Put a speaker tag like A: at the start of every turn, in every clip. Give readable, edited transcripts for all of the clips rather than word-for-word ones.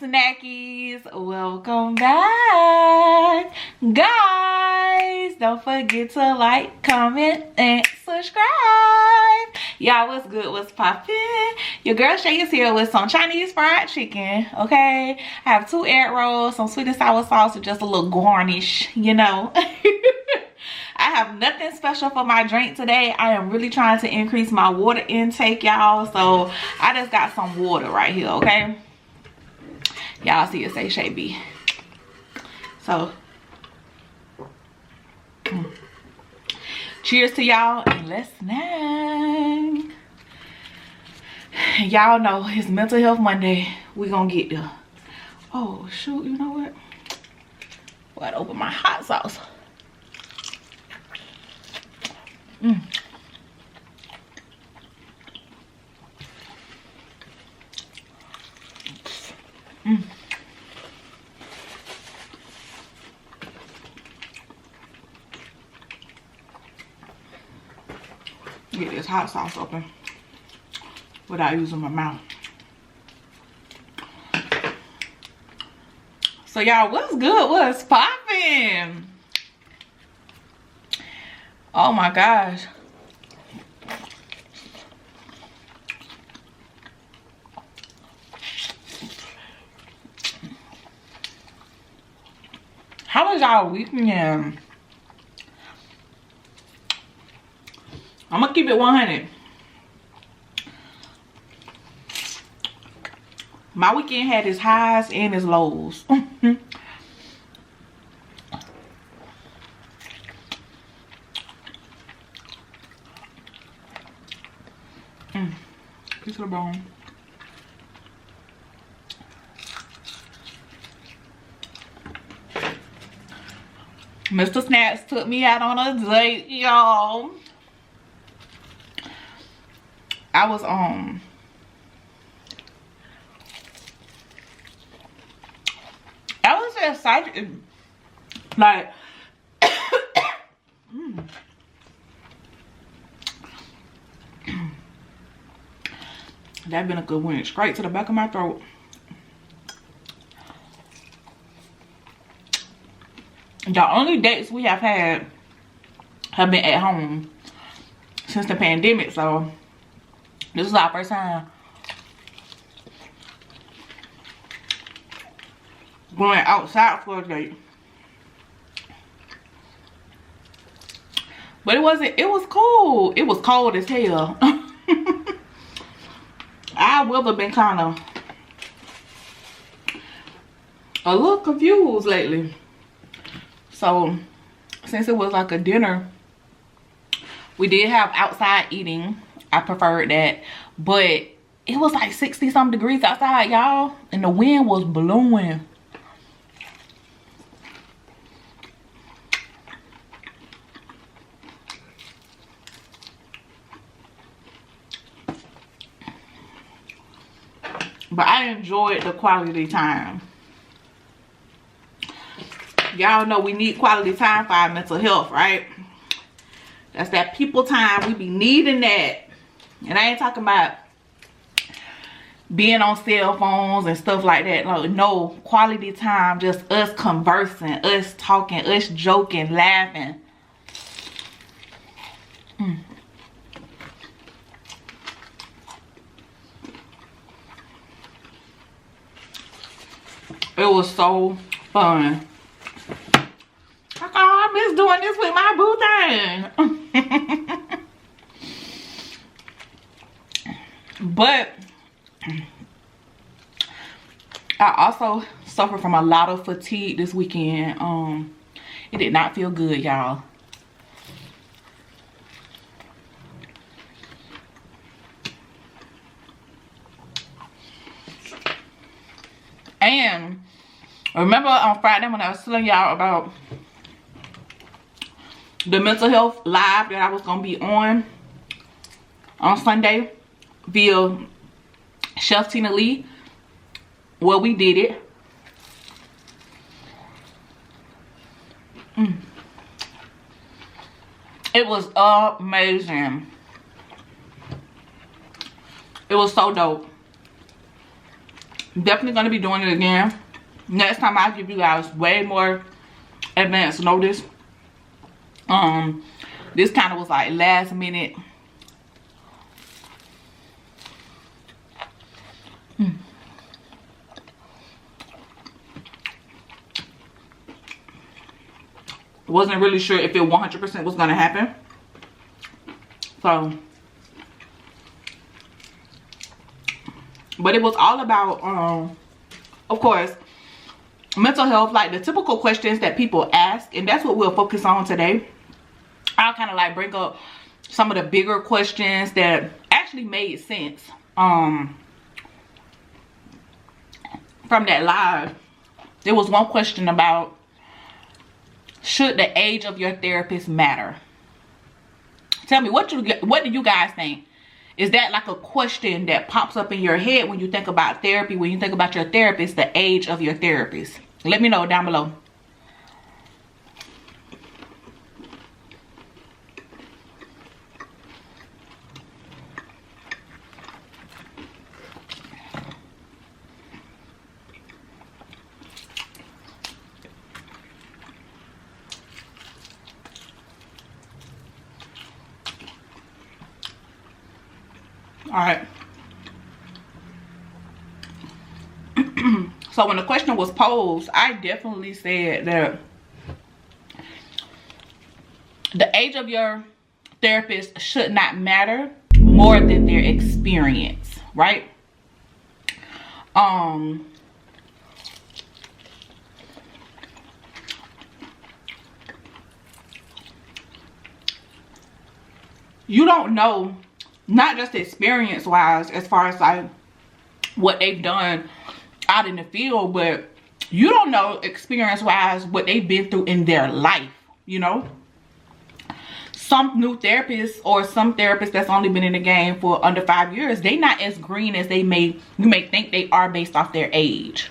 A: snackies, welcome back. Guys, don't forget to like, comment, and subscribe. Y'all, what's good, what's poppin'? Your girl Shai is here with some Chinese fried chicken, okay? I have 2 egg rolls, some sweet and sour sauce, and just a little garnish, you know. I have nothing special for my drink today. I am really trying to increase my water intake, y'all. So I just got some water right here, okay? Y'all see it say Shai B. So cheers to y'all and let's snack. Y'all know it's Mental Health Monday. We gonna get there. Oh shoot, you know what? I gotta open my hot sauce. Get this hot sauce open without using my mouth. So y'all, what's good? What's poppin'? Oh my gosh. How was y'all weekend? I'm gonna keep it 100. My weekend had its highs and its lows. Piece of the bone. Mr. Snacks took me out on a date, y'all. I was I was so excited, like that been a good one, straight to the back of my throat. The only dates we have had have been at home since the pandemic, so this is our first time going outside for a date. But it was cool. It was cold as hell. Our weather been kind of a little confused lately. So since it was like a dinner, we did have outside eating. I preferred that, but it was like 60 some degrees outside, y'all, and the wind was blowing. But I enjoyed the quality time. Y'all know we need quality time for our mental health, right? That's that people time. We be needing that. And I ain't talking about being on cell phones and stuff like that. Like, no, quality time, just us conversing, us talking, us joking, laughing. It was so fun. I miss doing this with my boo thing. But I also suffered from a lot of fatigue this weekend. It did not feel good, y'all. And remember on Friday when I was telling y'all about the mental health live that I was gonna be on Sunday via Chef Tina Lee? Well, we did it. It was amazing. It was so dope. Definitely gonna be doing it again. Next time I'll give you guys way more advance notice. This kind of was like last minute. Wasn't really sure if it 100% was gonna happen. So, but it was all about, of course, mental health, like the typical questions that people ask, and that's what we'll focus on today. I'll kind of like bring up some of the bigger questions that actually made sense from that live. There was one question about, should the age of your therapist matter? Tell me, what do you guys think? Is that like a question that pops up in your head when you think about therapy, when you think about your therapist, the age of your therapist? Let me know down below. All right. So when the question was posed, I definitely said that the age of your therapist should not matter more than their experience, right? You don't know, not just experience wise as far as like what they've done out in the field, but you don't know experience wise what they've been through in their life, you know. Some new therapists or some therapists that's only been in the game for under 5 years, they not as green as you may think they are based off their age.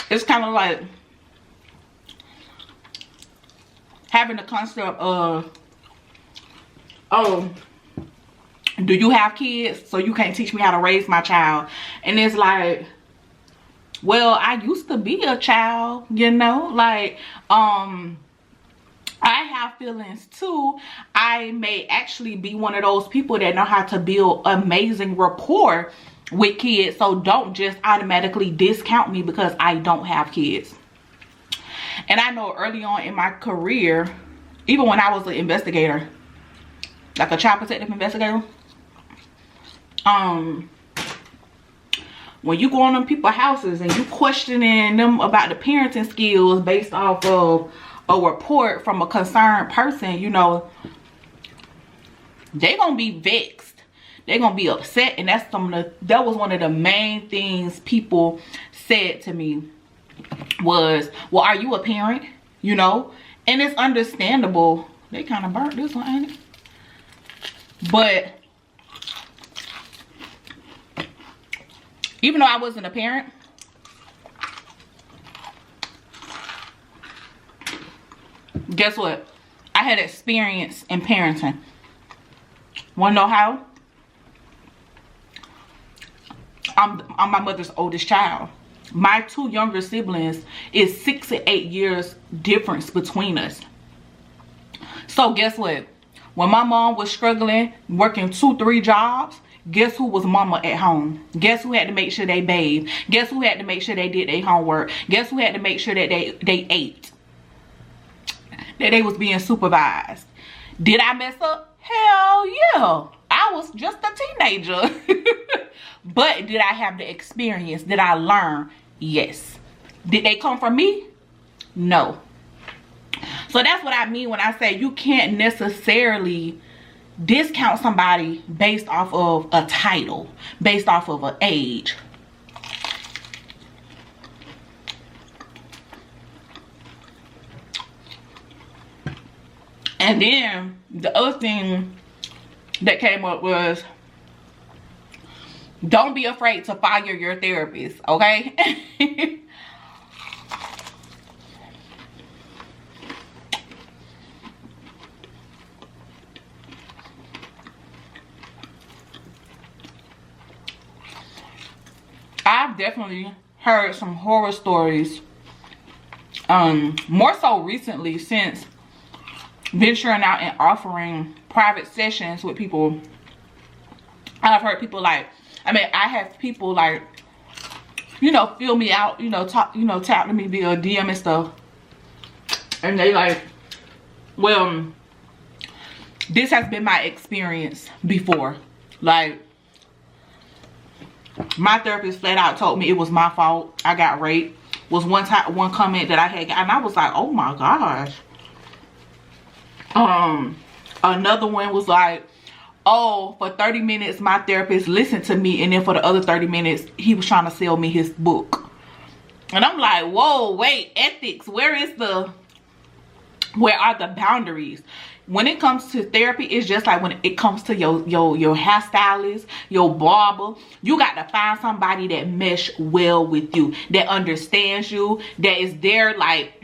A: It's kind of like having the concept of, oh, do you have kids? So you can't teach me how to raise my child. And it's like, well, I used to be a child, you know, like, I have feelings too. I may actually be one of those people that know how to build amazing rapport with kids. So don't just automatically discount me because I don't have kids. And I know early on in my career, even when I was an investigator, like a child protective investigator, when you go on them people's houses and you questioning them about the parenting skills based off of a report from a concerned person, you know, they're gonna be vexed. They're gonna be upset. And that was one of the main things people said to me was, well, are you a parent? You know, and it's understandable. They kind of burnt this one, ain't it? But even though I wasn't a parent, guess what? I had experience in parenting. Wanna know how? I'm my mother's oldest child. My two younger siblings is 6 and 8 years difference between us. So guess what? When my mom was struggling, working 2-3 jobs, guess who was mama at home? Guess who had to make sure they bathed? Guess who had to make sure they did their homework? Guess who had to make sure that they ate? That they was being supervised. Did I mess up? Hell yeah. I was just a teenager. But did I have the experience? Did I learn? Yes. Did they come from me? No. So that's what I mean when I say you can't necessarily discount somebody based off of a title, based off of an age. And then the other thing that came up was, don't be afraid to fire your therapist, okay? I've definitely heard some horror stories, more so recently, since venturing out and offering private sessions with people. I've heard people like, I mean, I have people like, you know, fill me out, you know, talk, you know, tap to me via DM and stuff, and they like, well, this has been my experience before. Like, my therapist flat out told me it was my fault I got raped. Was one comment that I had, and I was like, oh my gosh. Another one was like, oh, for 30 minutes my therapist listened to me, and then for the other 30 minutes he was trying to sell me his book. And I'm like, whoa, wait, ethics, where are the boundaries? When it comes to therapy, it's just like when it comes to your hairstylist, your barber. You got to find somebody that mesh well with you, that understands you, that is there like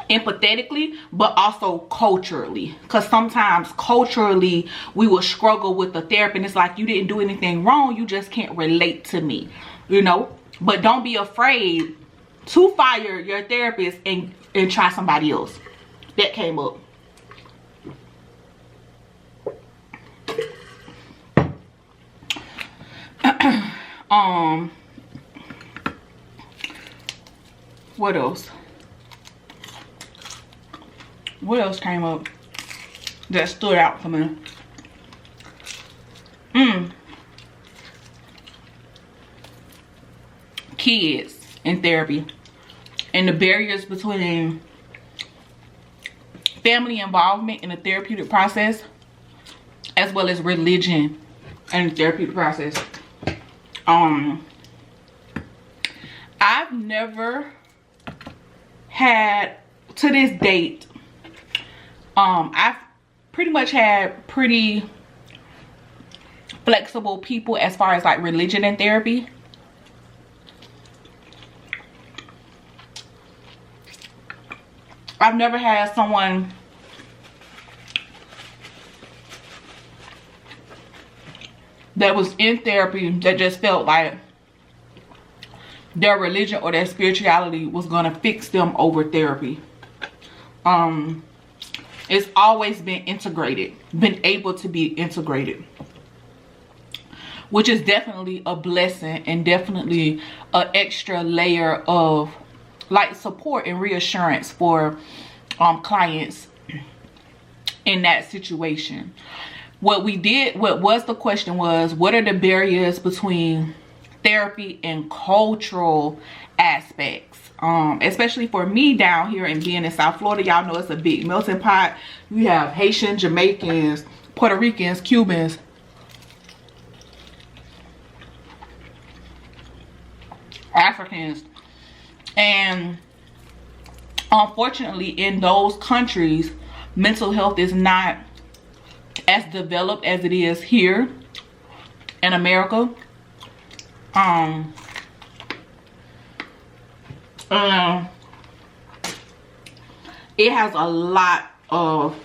A: empathetically, but also culturally. Because sometimes culturally we will struggle with the therapy, and it's like, you didn't do anything wrong, you just can't relate to me, you know. But don't be afraid to fire your therapist and try somebody else. That came up. What else? What else came up that stood out for me? Kids in therapy and the barriers between family involvement in the therapeutic process, as well as religion and the therapeutic process. I've never had, to this date, I've pretty much had pretty flexible people as far as like religion and therapy. I've never had someone that was in therapy that just felt like their religion or their spirituality was gonna fix them over therapy. It's always been integrated, been able to be integrated, which is definitely a blessing and definitely an extra layer of like support and reassurance for clients in that situation. What was the question was, what are the barriers between therapy and cultural aspects? Especially for me down here and being in South Florida, y'all know it's a big melting pot. We have Haitians, Jamaicans, Puerto Ricans, Cubans, Africans, and unfortunately in those countries mental health is not as developed as it is here in America. It has a lot of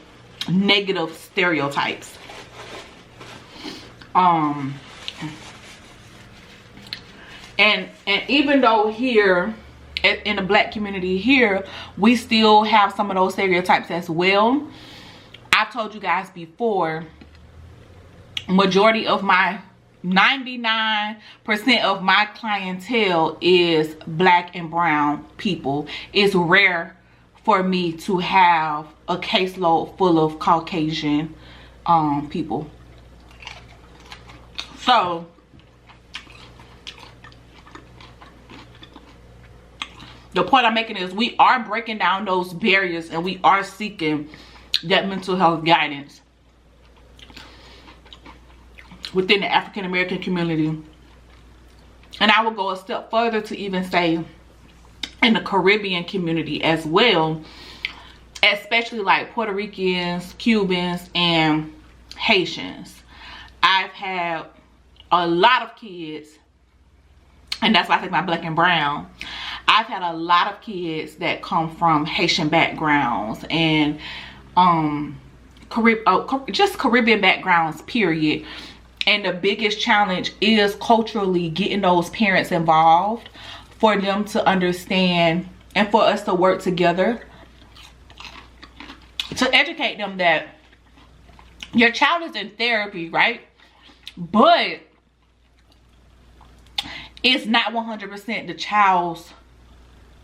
A: negative stereotypes. And even though here in the black community here, we still have some of those stereotypes as well. I've told you guys before, majority of my 99% of my clientele is black and brown people. It's rare for me to have a caseload full of Caucasian people. So the point I'm making is we are breaking down those barriers and we are seeking that mental health guidance within the African American community. And I will go a step further to even say in the Caribbean community as well, especially like Puerto Ricans, Cubans, and Haitians. I've had a lot of kids, and that's why I say my black and brown. I've had a lot of kids that come from Haitian backgrounds and just Caribbean backgrounds, period. And the biggest challenge is culturally getting those parents involved for them to understand and for us to work together to educate them that your child is in therapy, right? But it's not 100% the child's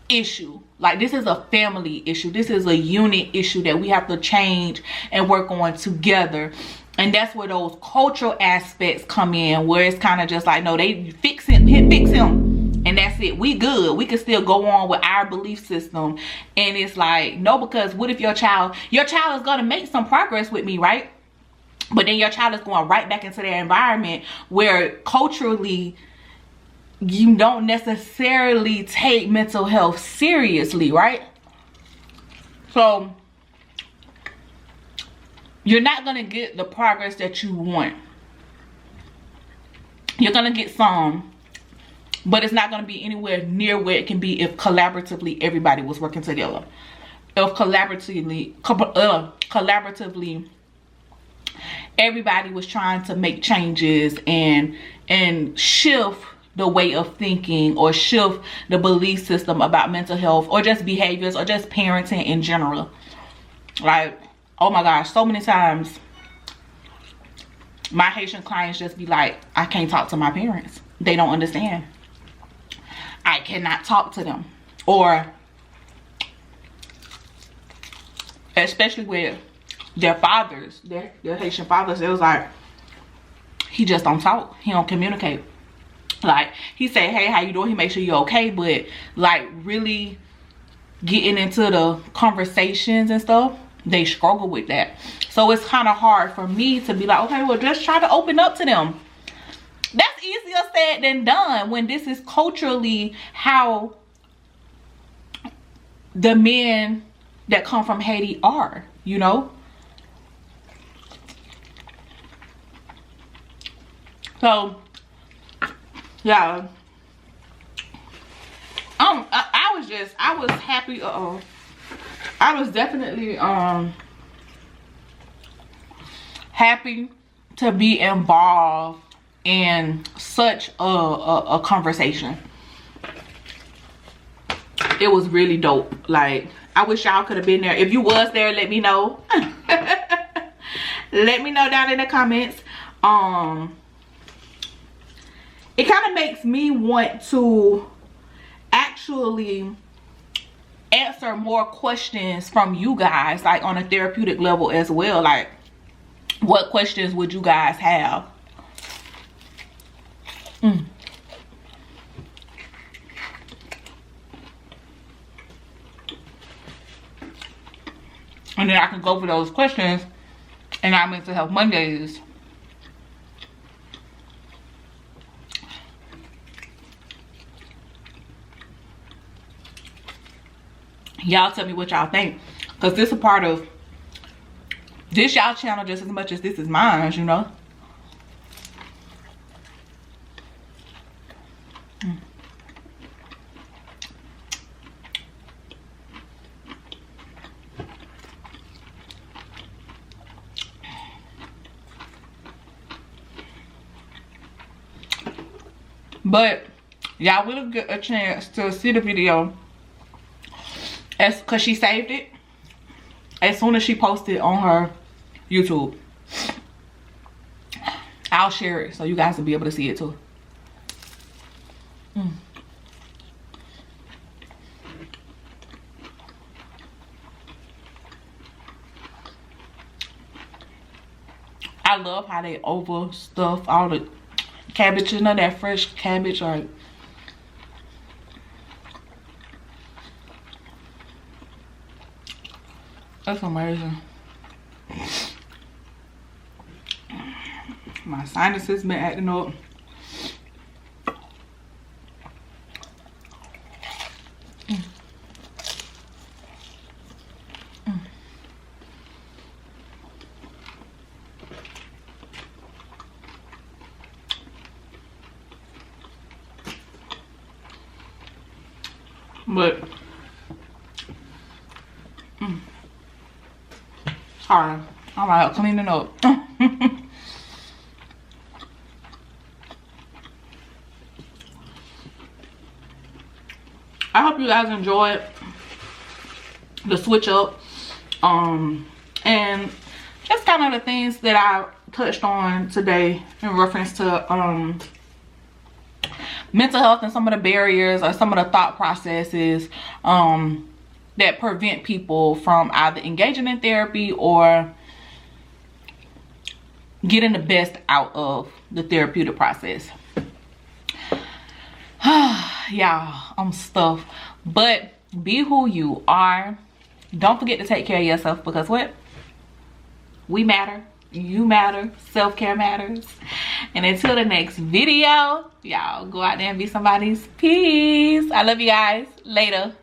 A: issue. Like, this is a family issue. This is a unit issue that we have to change and work on together. And that's where those cultural aspects come in, where it's kind of just like, no, they fix him, and that's it. We good. We can still go on with our belief system. And it's like, no, because what if your child is going to make some progress with me, right? But then your child is going right back into their environment where culturally you don't necessarily take mental health seriously, right? So you're not going to get the progress that you want. You're going to get some, but it's not going to be anywhere near where it can be if collaboratively everybody was working together. If collaboratively everybody was trying to make changes and shift the way of thinking, or shift the belief system about mental health, or just behaviors, or just parenting in general. Like, oh my gosh, so many times my Haitian clients just be like, I can't talk to my parents. They don't understand. I cannot talk to them. Or especially with their fathers, their Haitian fathers, it was like, he just don't talk. He don't communicate. Like, he say, hey, how you doing? He make sure you're okay. But like, really getting into the conversations and stuff, they struggle with that. So it's kind of hard for me to be like, okay, well, just try to open up to them. That's easier said than done when this is culturally how the men that come from Haiti are, you know? So yeah, I was happy. I was definitely happy to be involved in such a conversation. It was really dope. Like, I wish y'all could have been there. If you was there, let me know. Let me know down in the comments. It kind of makes me want to actually answer more questions from you guys, like on a therapeutic level as well. Like, what questions would you guys have? And then I can go for those questions in our Mental Health Mondays. Y'all tell me what y'all think, because this is a part of this y'all channel just as much as this is mine, you know. But y'all will get a chance to see the video, because she saved it as soon as she posted on her YouTube. I'll share it so you guys will be able to see it too. I love how they overstuff all the cabbage, you know, that fresh cabbage. Or that's amazing. My sinuses been acting up. But sorry, I'm out cleaning up. I hope you guys enjoyed the switch up. And just kind of the things that I touched on today in reference to mental health and some of the barriers or some of the thought processes that prevent people from either engaging in therapy or getting the best out of the therapeutic process. Y'all, I'm stuffed. But be who you are. Don't forget to take care of yourself, because what? We matter. You matter. Self-care matters. And until the next video, y'all go out there and be somebody's peace. I love you guys. Later.